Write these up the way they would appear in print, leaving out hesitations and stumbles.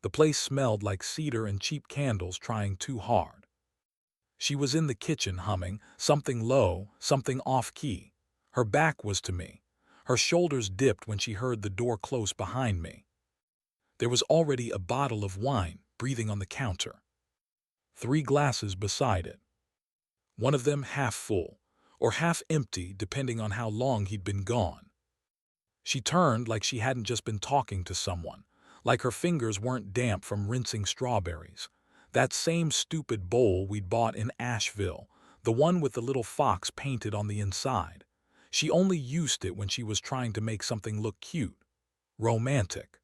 The place smelled like cedar and cheap candles trying too hard. She was in the kitchen humming, something low, something off-key. Her back was to me. Her shoulders dipped when she heard the door close behind me. There was already a bottle of wine breathing on the counter. 3 glasses beside it. One of them half full, or half empty depending on how long he'd been gone. She turned like she hadn't just been talking to someone, like her fingers weren't damp from rinsing strawberries. That same stupid bowl we'd bought in Asheville, the one with the little fox painted on the inside. She only used it when she was trying to make something look cute, romantic.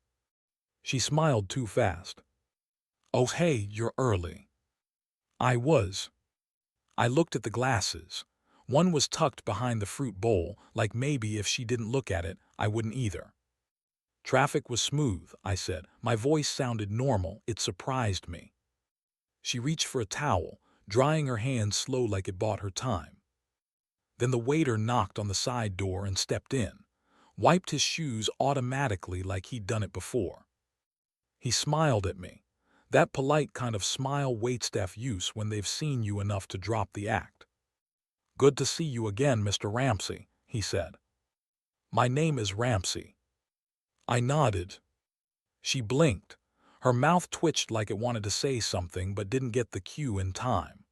She smiled too fast. "Oh hey, you're early." I was. I looked at the glasses. One was tucked behind the fruit bowl, like maybe if she didn't look at it, I wouldn't either. "Traffic was smooth," I said. My voice sounded normal. It surprised me. She reached for a towel, drying her hands slow like it bought her time. Then the waiter knocked on the side door and stepped in, wiped his shoes automatically like he'd done it before. He smiled at me. That polite kind of smile waitstaff use when they've seen you enough to drop the act. "Good to see you again, Mr. Ramsey," he said. "My name is Ramsey." I nodded. She blinked. Her mouth twitched like it wanted to say something but didn't get the cue in time.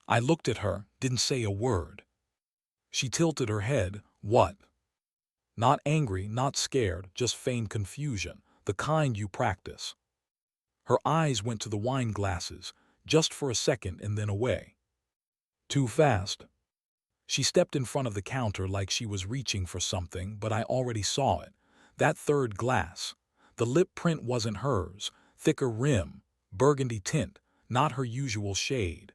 I looked at her, didn't say a word. She tilted her head. "What?" Not angry, not scared, just feigned confusion, the kind you practice. Her eyes went to the wine glasses, just for a second and then away. "Too fast." She stepped in front of the counter like she was reaching for something, but I already saw it. That third glass. The lip print wasn't hers, thicker rim, burgundy tint, not her usual shade.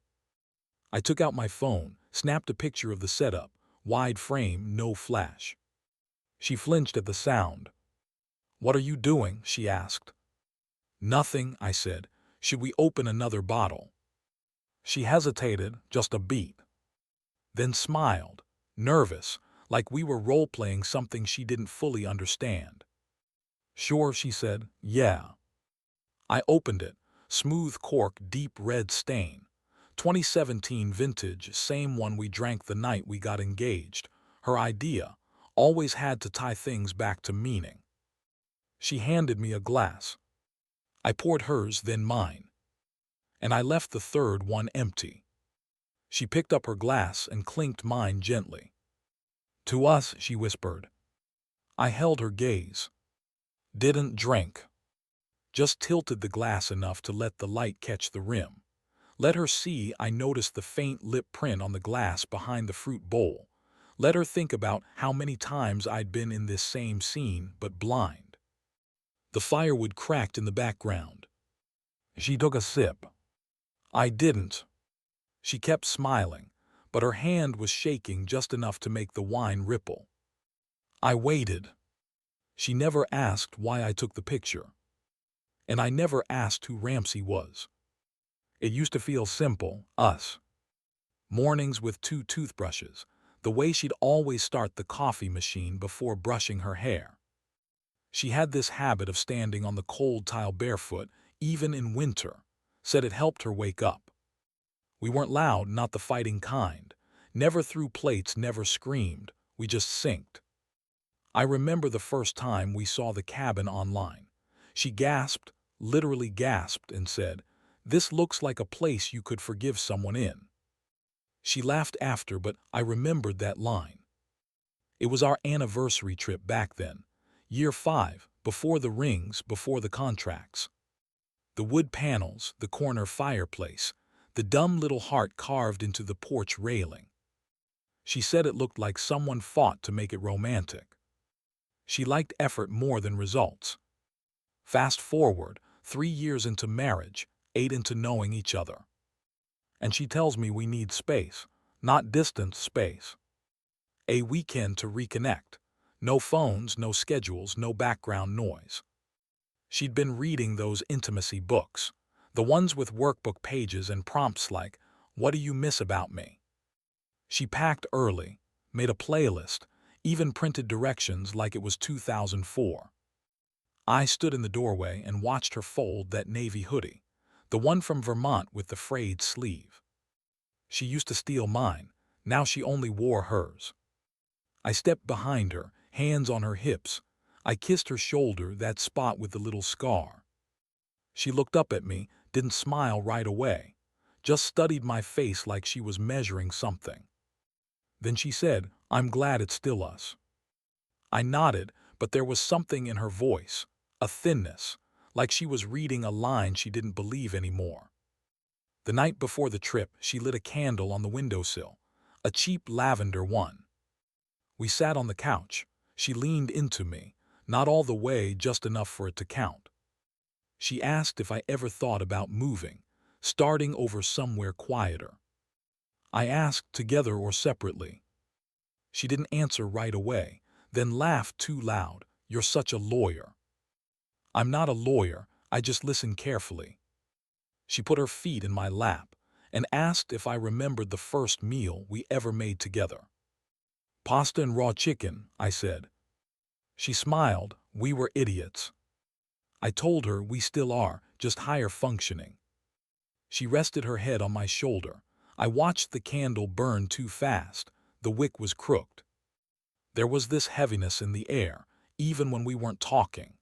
I took out my phone, snapped a picture of the setup, wide frame, no flash. She flinched at the sound. "What are you doing?" she asked. "Nothing," I said. "Should we open another bottle?" She hesitated, just a beat. Then smiled, nervous, like we were role-playing something she didn't fully understand. "Sure," she said. "Yeah." I opened it. Smooth cork, deep red stain. 2017 vintage, same one we drank the night we got engaged. Her idea. Always had to tie things back to meaning. She handed me a glass. I poured hers, then mine. And I left the third one empty. She picked up her glass and clinked mine gently. "To us," she whispered. I held her gaze. Didn't drink. Just tilted the glass enough to let the light catch the rim. Let her see I noticed the faint lip print on the glass behind the fruit bowl. Let her think about how many times I'd been in this same scene, but blind. The firewood cracked in the background. She took a sip. I didn't. She kept smiling, but her hand was shaking just enough to make the wine ripple. I waited. She never asked why I took the picture. And I never asked who Ramsey was. It used to feel simple, us. Mornings with 2 toothbrushes, the way she'd always start the coffee machine before brushing her hair. She had this habit of standing on the cold tile barefoot, even in winter, said it helped her wake up. We weren't loud, not the fighting kind. Never threw plates, never screamed. We just synced. I remember the first time we saw the cabin online. She gasped, literally gasped, and said, "This looks like a place you could forgive someone in." She laughed after, but I remembered that line. It was our anniversary trip back then. Year 5, before the rings, before the contracts. The wood panels, the corner fireplace, the dumb little heart carved into the porch railing. She said it looked like someone fought to make it romantic. She liked effort more than results. Fast forward, 3 years into marriage, 8 into knowing each other. And she tells me we need space, not distant space. A weekend to reconnect. No phones, no schedules, no background noise. She'd been reading those intimacy books, the ones with workbook pages and prompts like, "What do you miss about me?" She packed early, made a playlist, even printed directions like it was 2004. I stood in the doorway and watched her fold that navy hoodie, the one from Vermont with the frayed sleeve. She used to steal mine, now she only wore hers. I stepped behind her, hands on her hips. I kissed her shoulder, that spot with the little scar. She looked up at me, didn't smile right away, just studied my face like she was measuring something. Then she said, "I'm glad it's still us." I nodded, but there was something in her voice, a thinness, like she was reading a line she didn't believe anymore. The night before the trip, she lit a candle on the windowsill, a cheap lavender one. We sat on the couch. She leaned into me, not all the way, just enough for it to count. She asked if I ever thought about moving, starting over somewhere quieter. I asked, together or separately. She didn't answer right away, then laughed too loud. "You're such a lawyer." "I'm not a lawyer, I just listen carefully." She put her feet in my lap and asked if I remembered the first meal we ever made together. "Pasta and raw chicken," I said. She smiled. We were idiots. I told her we still are, just higher functioning. She rested her head on my shoulder. I watched the candle burn too fast. The wick was crooked. There was this heaviness in the air, even when we weren't talking.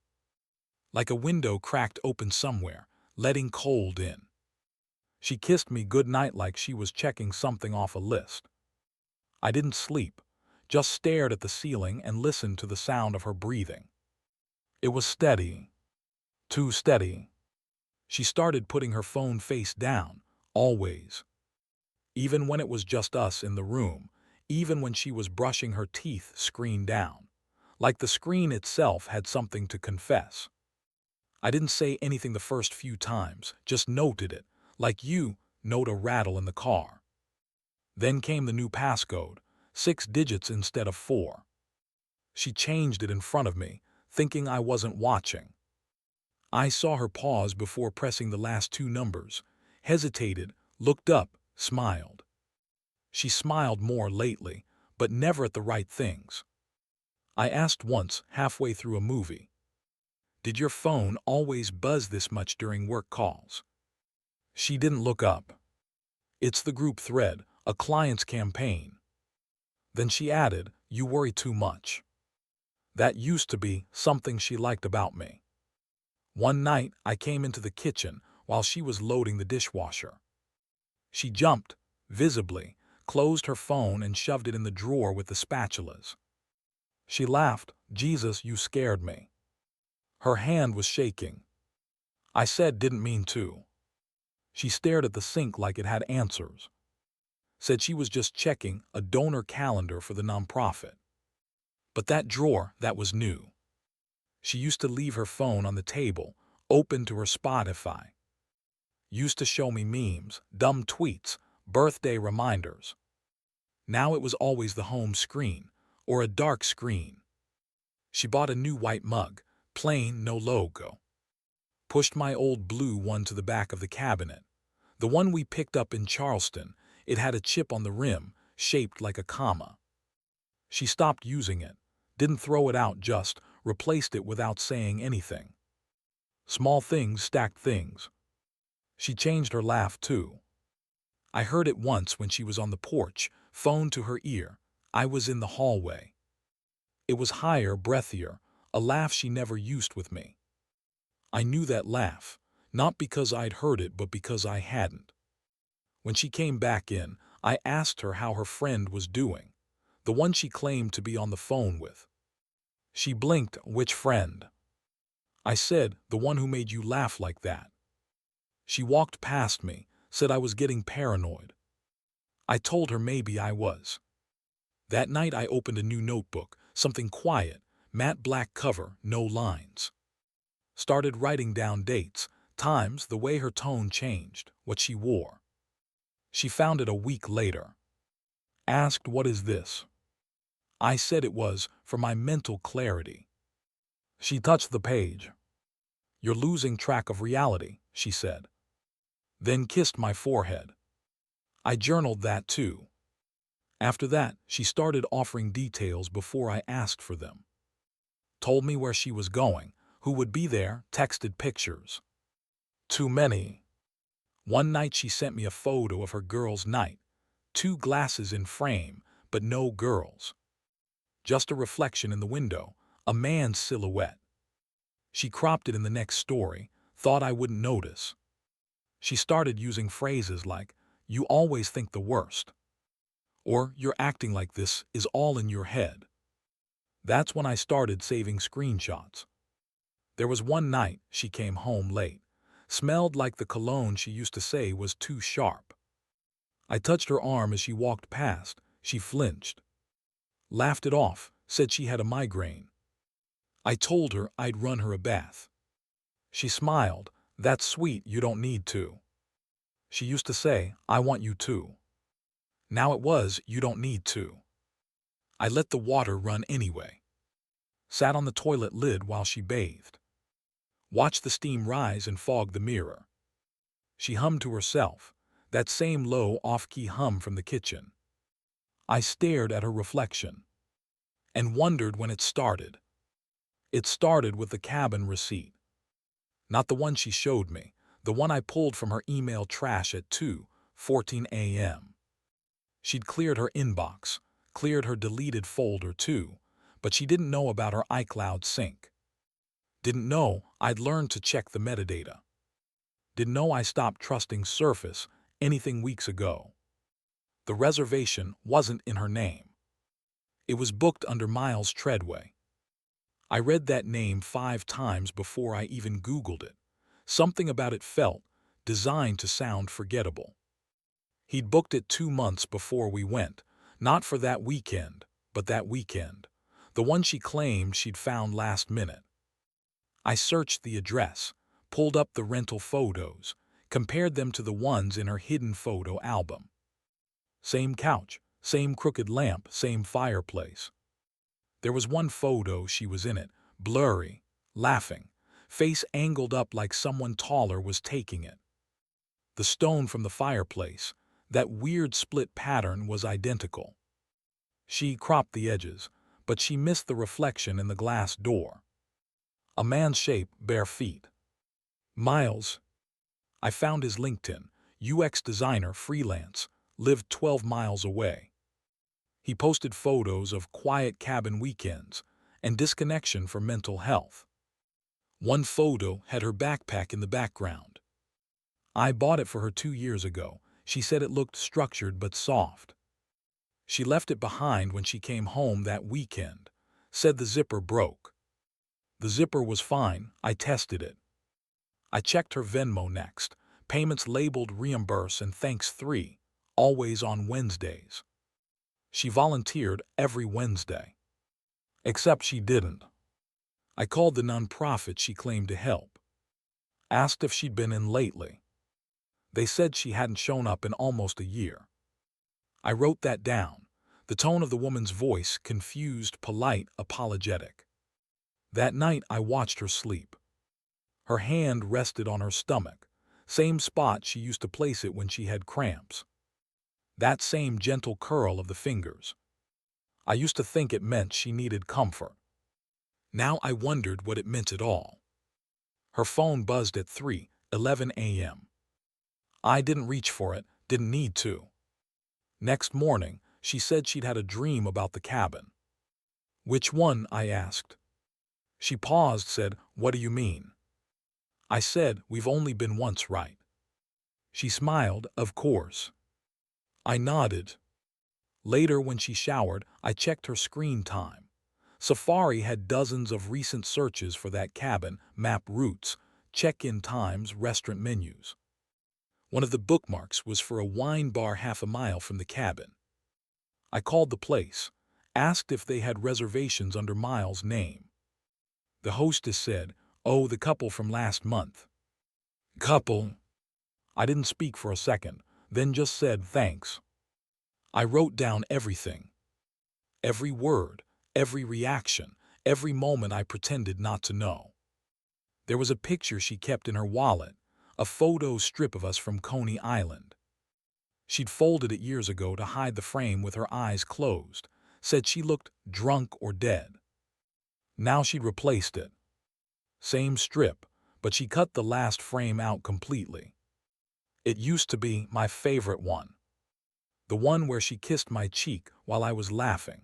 Like a window cracked open somewhere, letting cold in. She kissed me goodnight like she was checking something off a list. I didn't sleep, just stared at the ceiling and listened to the sound of her breathing. It was steady, too steady. She started putting her phone face down, always. Even when it was just us in the room, even when she was brushing her teeth, screen down. Like the screen itself had something to confess. I didn't say anything the first few times, just noted it, like you note a rattle in the car. Then came the new passcode, 6 digits instead of 4. She changed it in front of me, thinking I wasn't watching. I saw her pause before pressing the last 2 numbers, hesitated, looked up, smiled. She smiled more lately, but never at the right things. I asked once, halfway through a movie, "Did your phone always buzz this much during work calls?" She didn't look up. "It's the group thread, a client's campaign." Then she added, "You worry too much." That used to be something she liked about me. One night, I came into the kitchen while she was loading the dishwasher. She jumped, visibly, closed her phone and shoved it in the drawer with the spatulas. She laughed. "Jesus, you scared me." Her hand was shaking. I said, "Didn't mean to." She stared at the sink like it had answers. Said she was just checking a donor calendar for the nonprofit. But that drawer, that was new. She used to leave her phone on the table, open to her Spotify. Used to show me memes, dumb tweets, birthday reminders. Now it was always the home screen, or a dark screen. She bought a new white mug, plain, no logo. Pushed my old blue one to the back of the cabinet. The one we picked up in Charleston, it had a chip on the rim, shaped like a comma. She stopped using it, didn't throw it out, just replaced it without saying anything. Small things stacked things. She changed her laugh too. I heard it once when she was on the porch, phone to her ear. I was in the hallway. It was higher, breathier, a laugh she never used with me. I knew that laugh, not because I'd heard it but because I hadn't. When she came back in, I asked her how her friend was doing, the one she claimed to be on the phone with. She blinked. "Which friend?" I said, "The one who made you laugh like that." She walked past me, said I was getting paranoid. I told her maybe I was. That night I opened a new notebook, something quiet, matte black cover, no lines. Started writing down dates, times, the way her tone changed, what she wore. She found it a week later. Asked, "What is this?" I said it was for my mental clarity. She touched the page. "You're losing track of reality," she said. Then kissed my forehead. I journaled that too. After that, she started offering details before I asked for them. Told me where she was going, Who would be there? Texted pictures. Too many. One night she sent me a photo of her girls' night. 2 glasses in frame, but no girls. Just a reflection in the window, a man's silhouette. She cropped it in the next story, thought I wouldn't notice. She started using phrases like, "You always think the worst," or "You're acting like this is all in your head." That's when I started saving screenshots. There was one night she came home late. Smelled like the cologne she used to say was too sharp. I touched her arm as she walked past. She flinched. Laughed it off, said she had a migraine. I told her I'd run her a bath. She smiled. "That's sweet, you don't need to." She used to say, "I want you to." Now it was, "You don't need to." I let the water run anyway. Sat on the toilet lid while she bathed. Watched the steam rise and fog the mirror. She hummed to herself, that same low, off-key hum from the kitchen. I stared at her reflection and wondered when it started. It started with the cabin receipt. Not the one she showed me, the one I pulled from her email trash at 2:14 a.m. She'd cleared her inbox, cleared her deleted folder too, but she didn't know about her iCloud sync. Didn't know I'd learned to check the metadata. Didn't know I stopped trusting Surface anything weeks ago. The reservation wasn't in her name. It was booked under Miles Treadway. I read that name 5 times before I even Googled it. Something about it felt designed to sound forgettable. He'd booked it 2 months before we went, not for that weekend, but that weekend, the one she claimed she'd found last minute. I searched the address, pulled up the rental photos, compared them to the ones in her hidden photo album. Same couch, same crooked lamp, same fireplace. There was one photo she was in it, blurry, laughing, face angled up like someone taller was taking it. The stone from the fireplace, that weird split pattern, was identical. She cropped the edges, but she missed the reflection in the glass door. A man's shape, bare feet. Miles. I found his LinkedIn, UX designer, freelance, lived 12 miles away. He posted photos of quiet cabin weekends and disconnection for mental health. One photo had her backpack in the background. I bought it for her 2 years ago. She said it looked structured but soft. She left it behind when she came home that weekend. Said the zipper broke. The zipper was fine. I tested it. I checked her Venmo next. Payments labeled reimburse and thanks 3, always on Wednesdays. She volunteered every Wednesday. Except she didn't. I called the nonprofit she claimed to help. Asked if she'd been in lately. They said she hadn't shown up in almost a year. I wrote that down. The tone of the woman's voice, confused, polite, apologetic. That night I watched her sleep. Her hand rested on her stomach, same spot she used to place it when she had cramps. That same gentle curl of the fingers. I used to think it meant she needed comfort. Now I wondered what it meant at all. Her phone buzzed at 3:11 a.m. I didn't reach for it, didn't need to. Next morning, she said she'd had a dream about the cabin. "Which one?" I asked. She paused, said, "What do you mean?" I said, "We've only been once, right?" She smiled, "Of course." I nodded. Later, when she showered, I checked her screen time. Safari had dozens of recent searches for that cabin, map routes, check-in times, restaurant menus. One of the bookmarks was for a wine bar half a mile from the cabin. I called the place, asked if they had reservations under Miles' name. The hostess said, "Oh, the couple from last month." Couple? I didn't speak for a second, then just said thanks. I wrote down everything. Every word, every reaction, every moment I pretended not to know. There was a picture she kept in her wallet, a photo strip of us from Coney Island. She'd folded it years ago to hide the frame with her eyes closed, said she looked drunk or dead. Now she'd replaced it. Same strip, but she cut the last frame out completely. It used to be my favorite one. The one where she kissed my cheek while I was laughing.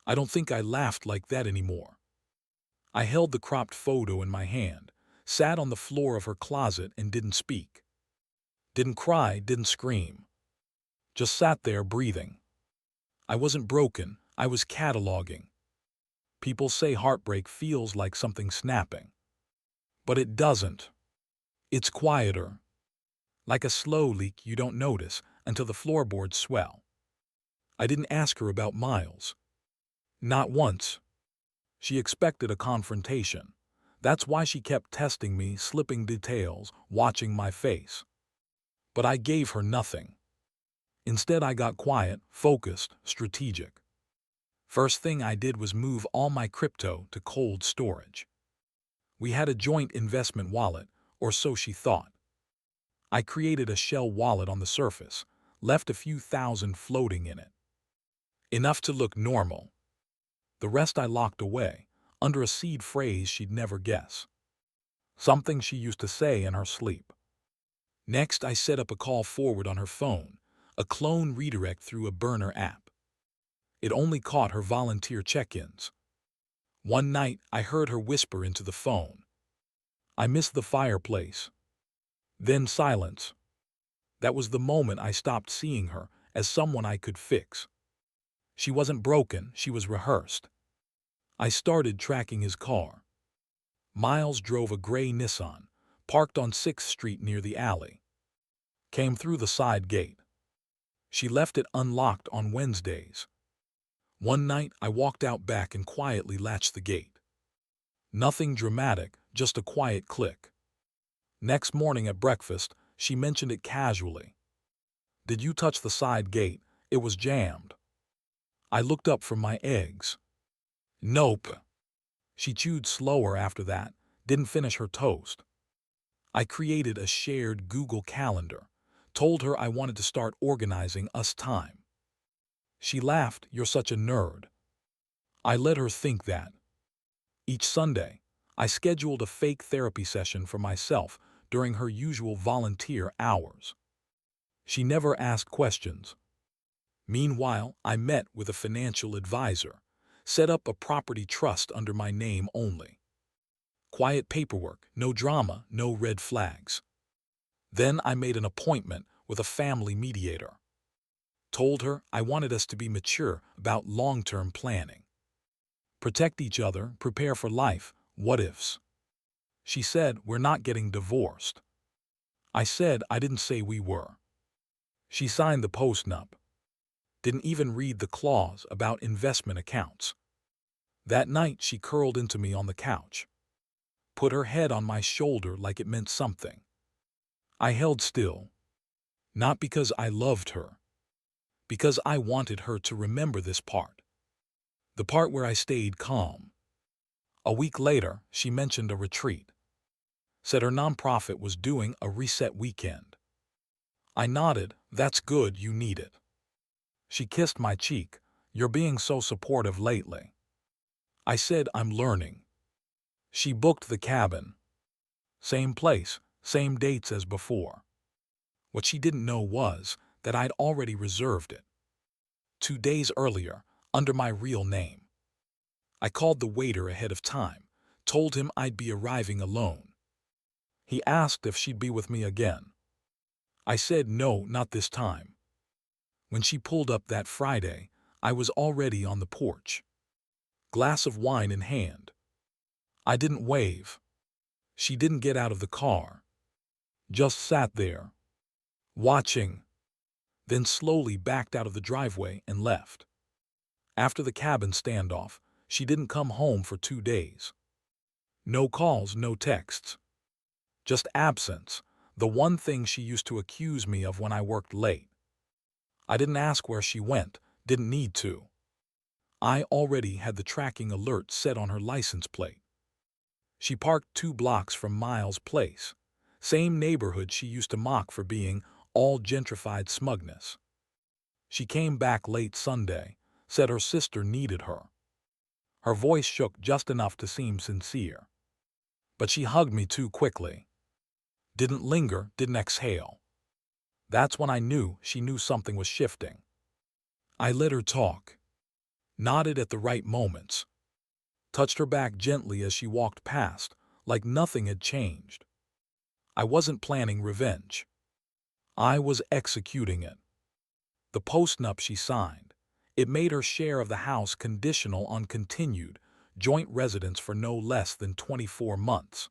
I don't think I laughed like that anymore. I held the cropped photo in my hand, sat on the floor of her closet and didn't speak. Didn't cry, didn't scream. Just sat there breathing. I wasn't broken, I was cataloging. People say heartbreak feels like something snapping. But it doesn't. It's quieter. Like a slow leak you don't notice until the floorboards swell. I didn't ask her about Miles. Not once. She expected a confrontation. That's why she kept testing me, slipping details, watching my face. But I gave her nothing. Instead, I got quiet, focused, strategic. First thing I did was move all my crypto to cold storage. We had a joint investment wallet, or so she thought. I created a shell wallet on the surface, left a few thousand floating in it. Enough to look normal. The rest I locked away, under a seed phrase she'd never guess. Something she used to say in her sleep. Next, I set up a call forward on her phone, a clone redirect through a burner app. It only caught her volunteer check-ins. One night, I heard her whisper into the phone. I miss the fireplace. Then silence. That was the moment I stopped seeing her as someone I could fix. She wasn't broken, she was rehearsed. I started tracking his car. Miles drove a gray Nissan, parked on 6th Street near the alley. Came through the side gate. She left it unlocked on Wednesdays. One night, I walked out back and quietly latched the gate. Nothing dramatic, just a quiet click. Next morning at breakfast, she mentioned it casually. Did you touch the side gate? It was jammed. I looked up from my eggs. Nope. She chewed slower after that, didn't finish her toast. I created a shared Google Calendar, told her I wanted to start organizing us time. She laughed, "You're such a nerd." I let her think that. Each Sunday, I scheduled a fake therapy session for myself during her usual volunteer hours. She never asked questions. Meanwhile, I met with a financial advisor, set up a property trust under my name only. Quiet paperwork, no drama, no red flags. Then I made an appointment with a family mediator. Told her I wanted us to be mature about long-term planning. Protect each other, prepare for life, what-ifs. She said, "We're not getting divorced." I said I didn't say we were. She signed the postnup. Didn't even read the clause about investment accounts. That night she curled into me on the couch. Put her head on my shoulder like it meant something. I held still. Not because I loved her. Because I wanted her to remember this part. The part where I stayed calm. A week later, she mentioned a retreat. Said her nonprofit was doing a reset weekend. I nodded, "That's good, you need it." She kissed my cheek, "You're being so supportive lately." I said, "I'm learning." She booked the cabin. Same place, same dates as before. What she didn't know was that I'd already reserved it. 2 days earlier, under my real name. I called the waiter ahead of time, told him I'd be arriving alone. He asked if she'd be with me again. I said no, not this time. When she pulled up that Friday, I was already on the porch. Glass of wine in hand. I didn't wave. She didn't get out of the car. Just sat there, watching. Then slowly backed out of the driveway and left. After the cabin standoff, she didn't come home for 2 days. No calls, no texts. Just absence, the one thing she used to accuse me of when I worked late. I didn't ask where she went, didn't need to. I already had the tracking alert set on her license plate. She parked 2 blocks from Miles' place, same neighborhood she used to mock for being all gentrified smugness. She came back late Sunday, said her sister needed her. Her voice shook just enough to seem sincere. But she hugged me too quickly. Didn't linger, didn't exhale. That's when I knew she knew something was shifting. I let her talk, nodded at the right moments, touched her back gently as she walked past, like nothing had changed. I wasn't planning revenge. I was executing it. The postnup she signed, it made her share of the house conditional on continued joint residence for no less than 24 months.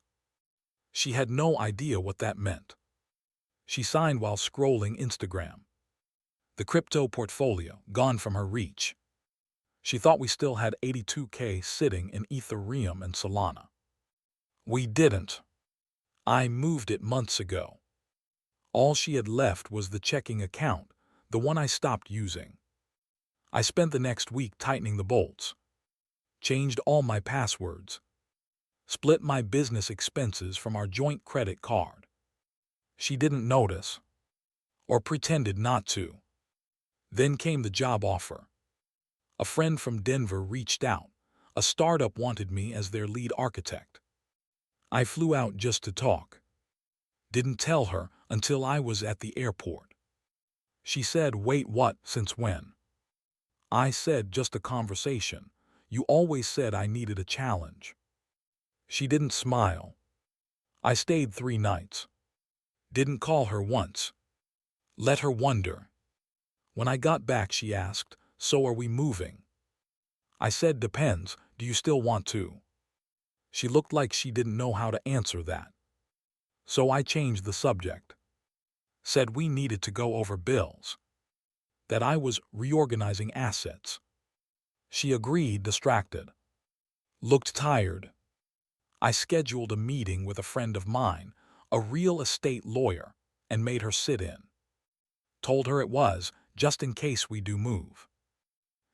She had no idea what that meant. She signed while scrolling Instagram. The crypto portfolio gone from her reach. She thought we still had 82K sitting in Ethereum and Solana. We didn't. I moved it months ago. All she had left was the checking account, the one I stopped using. I spent the next week tightening the bolts, changed all my passwords, split my business expenses from our joint credit card. She didn't notice, or pretended not to. Then came the job offer. A friend from Denver reached out. A startup wanted me as their lead architect. I flew out just to talk. Didn't tell her until I was at the airport. She said, "Wait, what? Since when?" I said, "Just a conversation. You always said I needed a challenge." She didn't smile. I stayed 3 nights. Didn't call her once. Let her wonder. When I got back, she asked, "So are we moving?" I said, "Depends. Do you still want to?" She looked like she didn't know how to answer that. So I changed the subject. Said we needed to go over bills. That I was reorganizing assets. She agreed, distracted. Looked tired. I scheduled a meeting with a friend of mine, a real estate lawyer, and made her sit in. Told her it was, just in case we do move.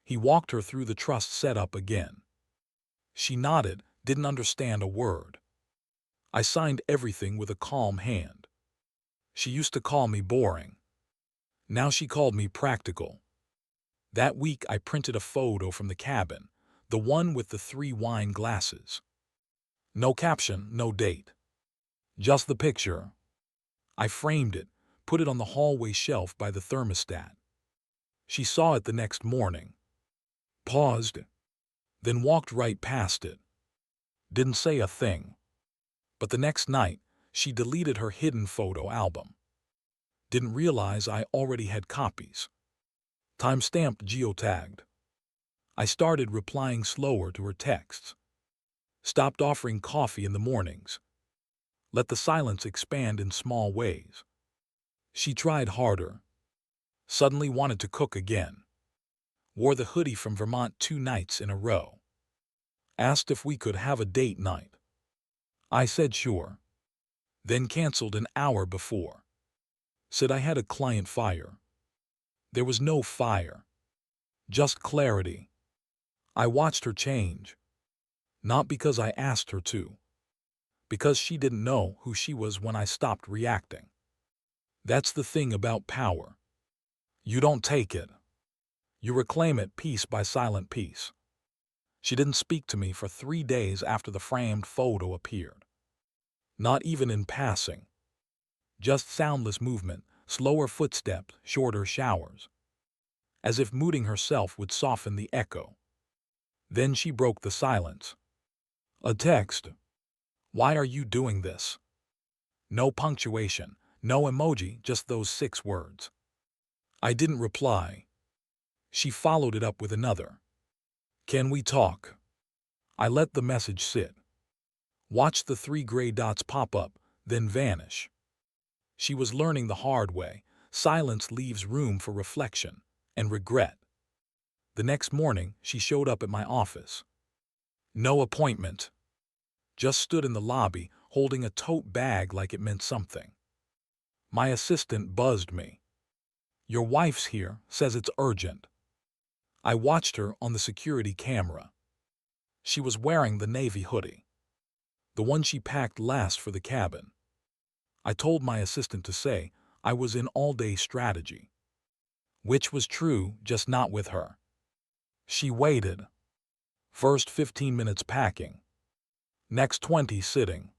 He walked her through the trust setup again. She nodded, didn't understand a word. I signed everything with a calm hand. She used to call me boring. Now she called me practical. That week I printed a photo from the cabin, the one with the 3 wine glasses. No caption, no date. Just the picture. I framed it, put it on the hallway shelf by the thermostat. She saw it the next morning. Paused, then walked right past it. Didn't say a thing. But the next night, she deleted her hidden photo album. Didn't realize I already had copies. Timestamped, geotagged. I started replying slower to her texts. Stopped offering coffee in the mornings. Let the silence expand in small ways. She tried harder. Suddenly wanted to cook again. Wore the hoodie from Vermont 2 nights in a row. Asked if we could have a date night. I said sure. Then canceled an hour before. Said I had a client fire. There was no fire. Just clarity. I watched her change. Not because I asked her to. Because she didn't know who she was when I stopped reacting. That's the thing about power. You don't take it. You reclaim it piece by silent piece. She didn't speak to me for 3 days after the framed photo appeared. Not even in passing. Just soundless movement, slower footsteps, shorter showers. As if mooting herself would soften the echo. Then she broke the silence. A text. "Why are you doing this?" No punctuation, no emoji, just those 6 words. I didn't reply. She followed it up with another. "Can we talk?" I let the message sit. Watched the 3 gray dots pop up, then vanish. She was learning the hard way. Silence leaves room for reflection and regret. The next morning, she showed up at my office. No appointment. Just stood in the lobby, holding a tote bag like it meant something. My assistant buzzed me. "Your wife's here, says it's urgent." I watched her on the security camera. She was wearing the navy hoodie. The one she packed last for the cabin. I told my assistant to say I was in all-day strategy. Which was true, just not with her. She waited. First 15 minutes packing. Next 20 sitting.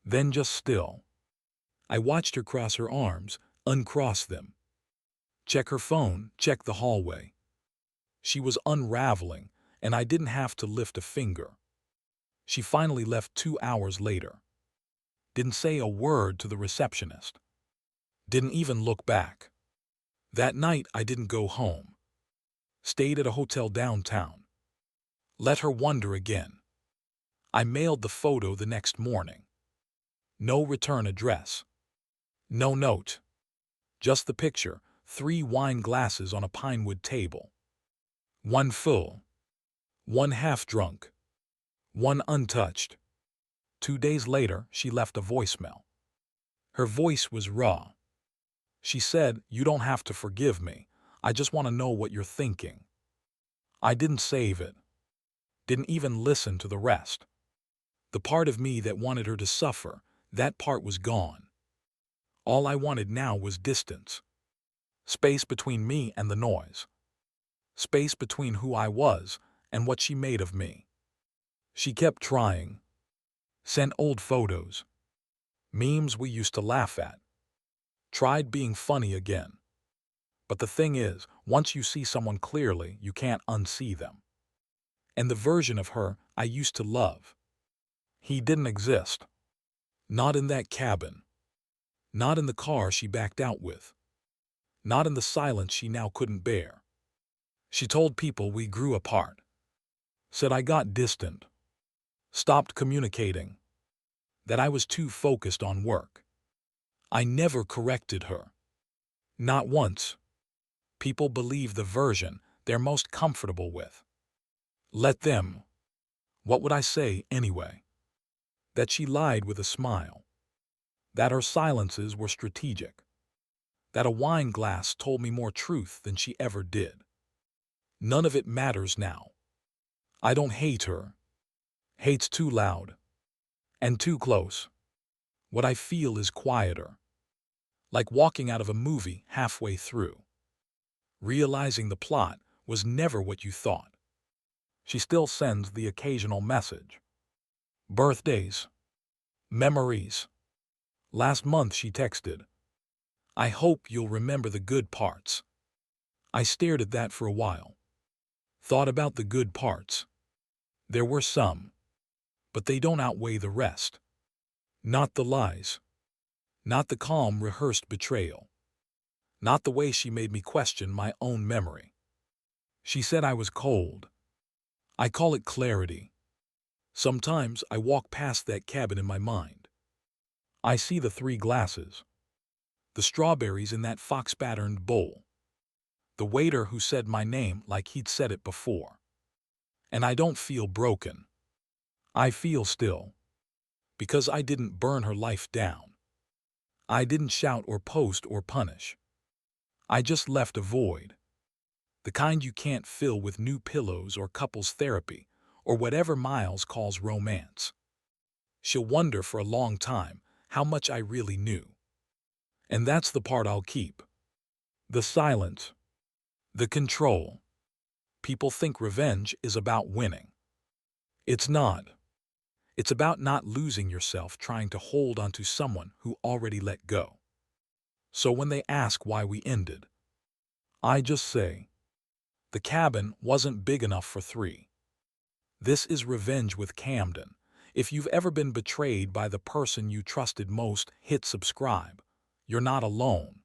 Then just still. I watched her cross her arms, uncross them. Check her phone, check the hallway. She was unraveling, and I didn't have to lift a finger. She finally left 2 hours later. Didn't say a word to the receptionist. Didn't even look back. That night, I didn't go home. Stayed at a hotel downtown. Let her wonder again. I mailed the photo the next morning. No return address. No note. Just the picture, 3 wine glasses on a pinewood table. One full. One half drunk. One untouched. 2 days later, she left a voicemail. Her voice was raw. She said, "You don't have to forgive me. I just want to know what you're thinking." I didn't save it. Didn't even listen to the rest. The part of me that wanted her to suffer, that part was gone. All I wanted now was distance. Space between me and the noise. Space between who I was and what she made of me. She kept trying. Sent old photos. Memes we used to laugh at. Tried being funny again. But the thing is, once you see someone clearly, you can't unsee them. And the version of her I used to love, he didn't exist. Not in that cabin. Not in the car she backed out with. Not in the silence she now couldn't bear. She told people we grew apart. Said I got distant. Stopped communicating. That I was too focused on work. I never corrected her. Not once. People believe the version they're most comfortable with. Let them. What would I say anyway? That she lied with a smile. That her silences were strategic. That a wine glass told me more truth than she ever did. None of it matters now. I don't hate her. Hate's too loud. And too close. What I feel is quieter. Like walking out of a movie halfway through. Realizing the plot was never what you thought. She still sends the occasional message. Birthdays. Memories. Last month she texted, "I hope you'll remember the good parts." I stared at that for a while. Thought about the good parts. There were some. But they don't outweigh the rest. Not the lies. Not the calm, rehearsed betrayal. Not the way she made me question my own memory. She said I was cold. I call it clarity. Sometimes I walk past that cabin in my mind. I see the 3 glasses. The strawberries in that fox-patterned bowl. The waiter who said my name like he'd said it before. And I don't feel broken. I feel still. Because I didn't burn her life down. I didn't shout or post or punish. I just left a void. The kind you can't fill with new pillows or couples therapy or whatever Miles calls romance. She'll wonder for a long time how much I really knew. And that's the part I'll keep. The silence. The control. People think revenge is about winning. It's not. It's about not losing yourself trying to hold onto someone who already let go. So when they ask why we ended, I just say, the cabin wasn't big enough for 3. This is Revenge with Camden. If you've ever been betrayed by the person you trusted most, hit subscribe. You're not alone.